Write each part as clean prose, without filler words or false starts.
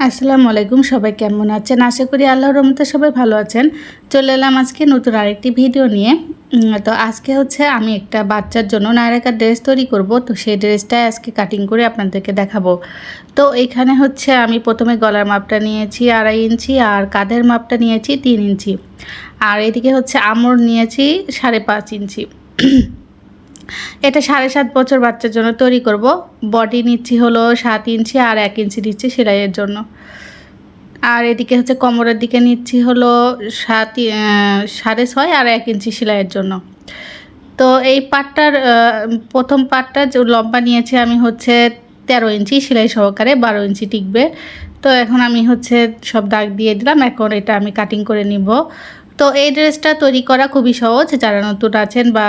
আসসালামু আলাইকুম, সবাই কেমন আছেন? আশা করি আল্লাহর রহমতে সবাই ভালো আছেন। চলে এলাম আজকে নতুন আরেকটি ভিডিও নিয়ে। তো আজকে হচ্ছে আমি একটা বাচ্চার জন্য নায়রাকার ড্রেস তৈরি করব। তো সেই ড্রেসটাই আজকে কাটিং করে আপনাদেরকে দেখাবো। তো এখানে হচ্ছে আমি প্রথমে গলার মাপটা নিয়েছি 2.5 ইঞ্চি, আর কাঁধের মাপটা নিয়েছি 3 ইঞ্চি, আর এদিকে হচ্ছে আমড় নিয়েছি 5.5 ইঞ্চি। এটা 7.5 বছর বাচ্চার জন্য তৈরি করব। বডি নিচ্ছি হলো 7 ইঞ্চি, আর 1 ইঞ্চি নিচ্ছি সেলাইয়ের জন্য। আর এদিকে হচ্ছে কোমরের দিকে নিচ্ছি হলো 6.5 আর 1 ইঞ্চি সেলাইয়ের জন্য। তো এই পাটটার প্রথম পাটটা যে লম্বা নিয়েছি আমি হচ্ছে 13 ইঞ্চি সেলাই সহকারে, 12 ইঞ্চি টিকবে। তো এখন আমি হচ্ছে সব দাগ দিয়ে দিলাম। এখন এটা আমি কাটিং করে নিব। তো এই ড্রেসটা তৈরি করা খুবই সহজ। যারা নতুন আছেন বা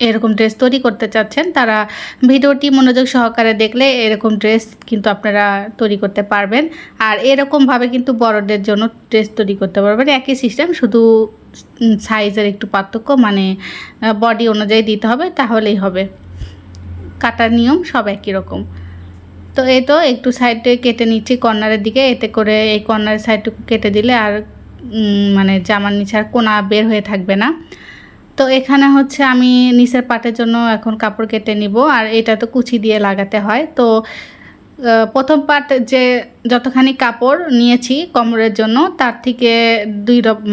এরকম ড্রেস তৈরি করতে চাচ্ছেন, তারা ভিডিওটি মনোযোগ সহকারে দেখলে এরকম ড্রেস কিন্তু আপনারা তৈরি করতে পারবেন। আর এরকমভাবে কিন্তু বড়দের জন্য ড্রেস তৈরি করতে পারবেন। একই সিস্টেম, শুধু সাইজের একটু পার্থক্য, মানে বডি অনুযায়ী দিতে হবে, তাহলেই হবে। কাটার নিয়ম সব একই রকম। তো এই তো একটু সাইডে কেটে নিচ্ছি কর্নারের দিকে, এতে করে এই কর্নারের সাইডটুকু কেটে দিলে আর মানে জামার নিচে আর কোনা বের হয়ে থাকবে না। তো এখানে হচ্ছে আমি নিচের পাটের জন্য এখন কাপড় কেটে নিব। আর এটা তো কুচি দিয়ে লাগাতে হয়। তো প্রথম পাট যে যতখানি কাপড় নিয়েছি কোমরের জন্য, তার থেকে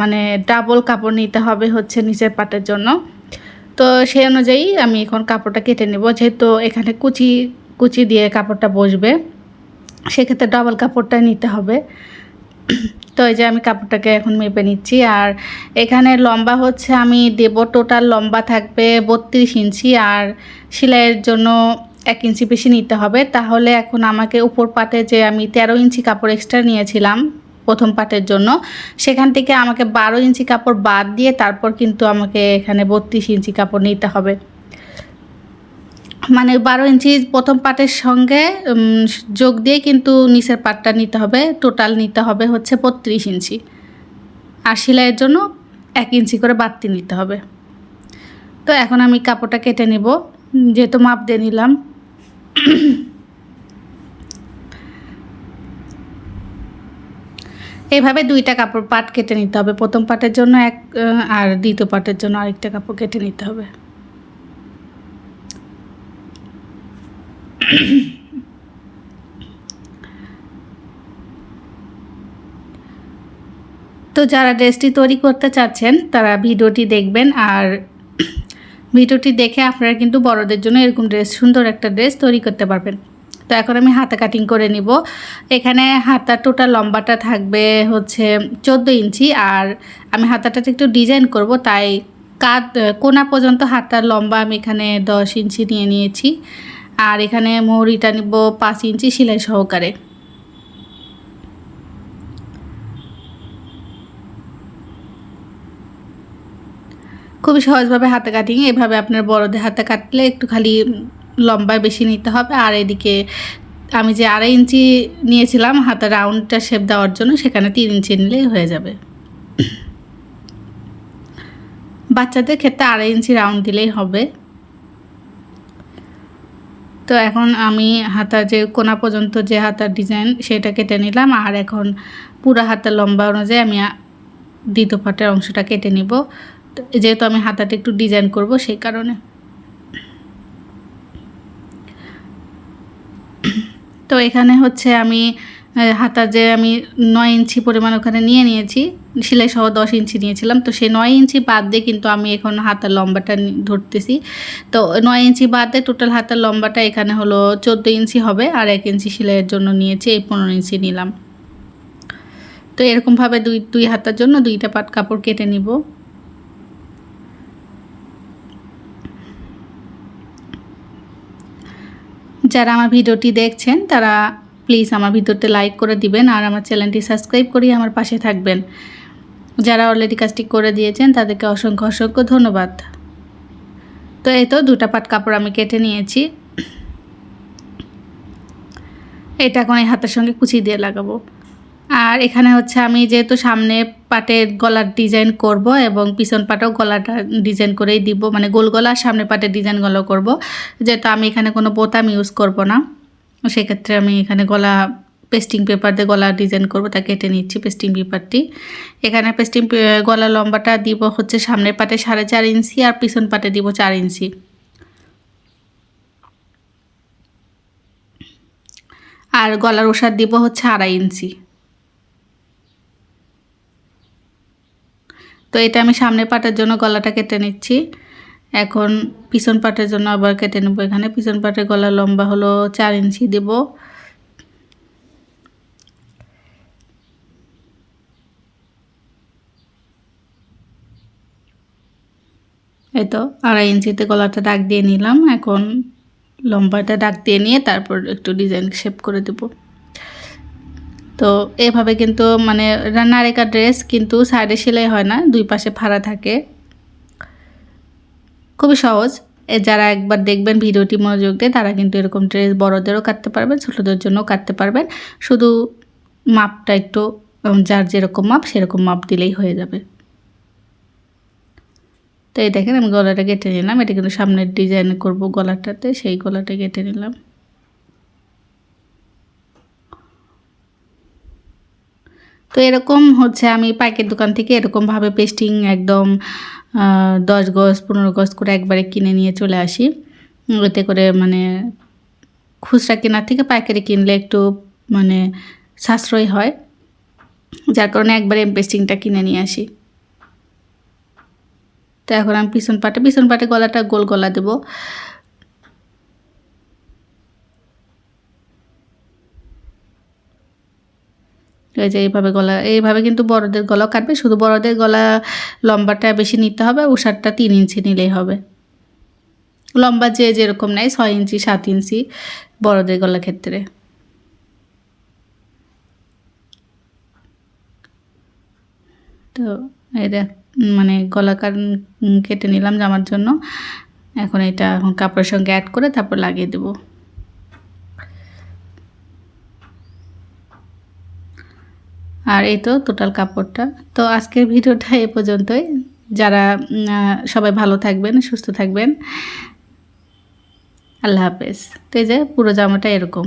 মানে ডাবল কাপড় নিতে হবে হচ্ছে নিচের পাটের জন্য। তো সেই অনুযায়ী আমি এখন কাপড়টা কেটে নেব, যেহেতু এখানে কুচি দিয়ে কাপড়টা বসবে, সেক্ষেত্রে ডাবল কাপড়টা নিতে হবে। তো এই যে আমি কাপড়টাকে এখন মেপে নিচ্ছি। আর এখানে লম্বা হচ্ছে আমি দেব, টোটাল লম্বা থাকবে 32 ইঞ্চি, আর সেলাইয়ের জন্য 1 ইঞ্চি বেশি নিতে হবে। তাহলে এখন আমাকে উপর পাটে যে আমি 13 ইঞ্চি কাপড় এক্সট্রা নিয়েছিলাম প্রথম পাটের জন্য, সেখান থেকে আমাকে 12 ইঞ্চি কাপড় বাদ দিয়ে তারপর কিন্তু আমাকে এখানে 32 ইঞ্চি কাপড় নিতে হবে। মানে 12 ইঞ্চি প্রথম পাটের সঙ্গে যোগ দিয়ে কিন্তু নিচের পাটটা নিতে হবে। টোটাল নিতে হবে হচ্ছে 32 ইঞ্চি, আর সেলাইয়ের জন্য 1 ইঞ্চি করে বাড়তি নিতে হবে। তো এখন আমি কাপড়টা কেটে নেব, যেহেতু মাপ দিয়ে নিলাম। এইভাবে 2টা কাপড় পাট কেটে নিতে হবে। প্রথম পাটের জন্য এক, আর দ্বিতীয় পাটের জন্য আরেকটা কাপড় কেটে নিতে হবে। তো যারা ড্রেসটি তৈরি করতে চাচ্ছেন, তারা ভিডিওটি দেখবেন। আর ভিডিওটি দেখে আপনারা কিন্তু বড়দের জন্য এরকম ড্রেস, সুন্দর একটা ড্রেস তৈরি করতে পারবেন। তো এখন আমি হাতা কাটিং করে নিব। এখানে হাতার টোটাল লম্বাটা থাকবে হচ্ছে 14 ইঞ্চি, আর আমি হাতাটাতে একটু ডিজাইন করব, তাই কোনা পর্যন্ত হাতার লম্বা আমি এখানে 10 ইঞ্চি নিয়ে নিয়েছি। আর এখানে মহরিটা নিব 5 ইঞ্চি সেলাই সহকারে। খুবই সহজভাবে হাতা কাটিং, এভাবে আপনার বড়দের হাতে কাটলে একটু খালি লম্বা বেশি নিতে হবে। আর এদিকে আমি যে 2.5 ইঞ্চি নিয়েছিলাম হাতা রাউন্ডটা শেপ দেওয়ার জন্য, সেখানে 3 ইঞ্চি নিলেই হয়ে যাবে। বাচ্চাদের ক্ষেত্রে 2.5 ইঞ্চি রাউন্ড দিলেই হবে। তো এখন আমি হাতার যে কোনা পর্যন্ত যে হাতার ডিজাইন, সেটা কেটে নিলাম। আর এখন পুরো হাতার লম্বা অনুযায়ী আমি দ্বিতীয় পাটের অংশটা কেটে নিব, যেহেতু আমি হাতাটা একটু ডিজাইন করব সেই কারণে। তো এখানে হচ্ছে আমি হাতা যে আমি 9 ইঞ্চি পরিমাণ ওখানে নিয়ে নিয়েছি, সেলাই সহ 10 ইঞ্চি নিয়েছিলাম। তো সেই 9 ইঞ্চি বাদ দিয়ে কিন্তু আমি এখন হাতার লম্বাটা ধরতেছি। তো 9 ইঞ্চি বাদ দিয়ে টোটাল হাতার লম্বাটা এখানে হলো 14 ইঞ্চি হবে, আর 1 ইঞ্চি সেলাইয়ের জন্য নিয়েছি, এই 15 ইঞ্চি নিলাম। তো এরকমভাবে দুই হাতার জন্য 2টা পাট কাপড় কেটে নিব। যারা আমার ভিডিওটি দেখছেন, তারা প্লিজ আমার ভিডিওতে লাইক করে দিবেন, আর আমার চ্যানেলটি সাবস্ক্রাইব করিয়ে আমার পাশে থাকবেন। যারা অলরেডি কাজটি করে দিয়েছেন, তাদেরকে অসংখ্য অসংখ্য ধন্যবাদ। তো এই তো 2টা পাট কাপড় আমি কেটে নিয়েছি। এটা এখন এই হাতের সঙ্গে কুচি দিয়ে লাগাবো। আর এখানে হচ্ছে আমি যেহেতু সামনে পাটের গলার ডিজাইন করব, এবং পিছন পাটেও গলাটা ডিজাইন করেই দিব, মানে গোল গলা, সামনে পাটের ডিজাইনগুলো করব। যেহেতু আমি এখানে কোনো বোতাম ইউজ করব না, সেক্ষেত্রে আমি এখানে গলা পেস্টিং পেপার দিয়ে গলা ডিজাইন করব, তা কেটে নিচ্ছি পেস্টিং পেপারটি। এখানে পেস্টিং গলা লম্বাটা দিব হচ্ছে সামনের পাটে 4.5 ইঞ্চি আর পিছন পাটে দিব 4 ইঞ্চি। আর গলার ওসার দিব হচ্ছে 2.5 ইঞ্চি। তো এটা আমি সামনের পাটের জন্য গলাটা কেটে নিচ্ছি। এখন পিছন পাটের জন্য আবার কেটে নেব। এখানে পিছন পাটের গলা লম্বা হলো 4 ইঞ্চি দেব। এই তো 2.5 ইঞ্চিতে গলাটা দাগ দিয়ে নিলাম। এখন লম্বাটা দাগ দিয়ে নিয়ে তারপর একটু ডিজাইন শেপ করে দেব। তো এভাবে কিন্তু মানে নারেকা ড্রেস কিন্তু সাইডে সেলাই হয় না, 2 পাশে ফাড়া থাকে, খুবই সহজ। যারা একবার দেখবেন ভিডিওটি মনোযোগ দিয়ে তারা কিন্তু এরকম ড্রেস বড়দেরও কাটতে পারবেন, ছোটদের জন্যও কাটতে পারবেন। শুধু মাপটা একটু যার যেরকম মাপ সেরকম মাপ দিলেই হয়ে যাবে। তো এই দেখেন আমি গলাটা কেটে নিলাম। এটা কিন্তু সামনের ডিজাইন করব গলাটাতে, সেই গলাটা কেটে নিলাম। তো এরকম হচ্ছে আমি পাইকারি দোকান থেকে এরকমভাবে পেস্টিং একদম 10 গজ 15 গজ করে একবারে কিনে নিয়ে চলে আসি। এতে করে মানে খুচরা কেনার থেকে পাইকারি কিনলে একটু মানে সাশ্রয় হয়, যার কারণে একবারে পেস্টিংটা কিনে নিয়ে আসি। তো এখন আমি পিছন পাটে গলাটা গোল গলা দেব। এই যে এইভাবে কিন্তু বড়দের গলাও কাটবে, শুধু বড়দের গলা লম্বাটা বেশি নিতে হবে, ওষারটা 3 ইঞ্চি নিলেই হবে। লম্বা যে যেরকম নেয় 6 ইঞ্চি 7 ইঞ্চি বড়দের গলার ক্ষেত্রে। তো এটা মানে গলা কেটে নিলাম জামার জন্য। এখন এটা কাপড়ের সঙ্গে অ্যাড করে তারপর লাগিয়ে দেব। আর এই তো টোটাল কাপড়টা। তো আজকের ভিডিওটা এ পর্যন্তই। যারা সবাই ভালো থাকবেন, সুস্থ থাকবেন। আল্লাহ হাফেজ। তো এই যে পুরো জামাটা এরকম।